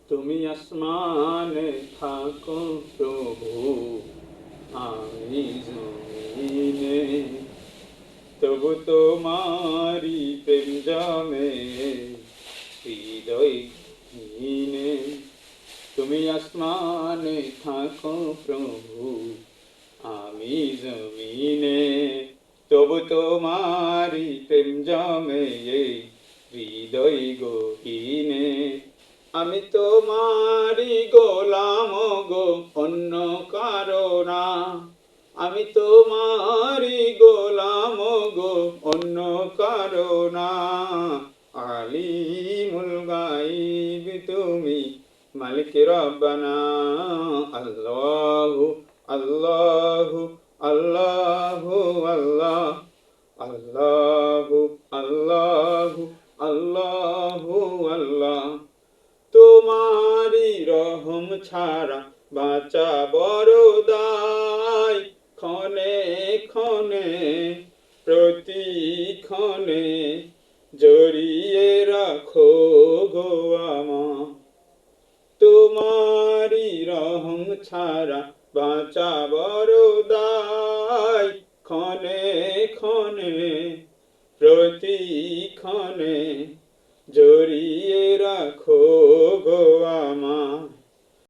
তুমি আসমানে থাকো প্রভু, আমি জমিনে, তবু তোমারি প্রেম জমে হৃদয়হীনে। তুমি আসমানে থাকো প্রভু, আমি জমিনে, তবু তোমারি প্রেম জমে হৃদয় গহীনে। আমি তোমারি গোলাম গো, অন্য কারো না। আমি তোমারি গোলাম গো, অন্য কারো না। আলিমুল গাইব তুমি, মালিক রব্বানা। আল্লাহু আল্লাহু আল্লাহু আল্লাহ, আল্লাহু আল্লাহু আল্লাহু আল্লাহ। তোমারি রহম ছাড়া বাঁচা বড় দায়, ক্ষণে ক্ষণে প্রতিক্ষণে জড়িয়ে রাখো গো আমায়। তোমারি রহম ছাড়া বাঁচা বড় দায়, ক্ষণে ক্ষণে প্রতিক্ষণে জড়িয়ে রাখো গো আমায়।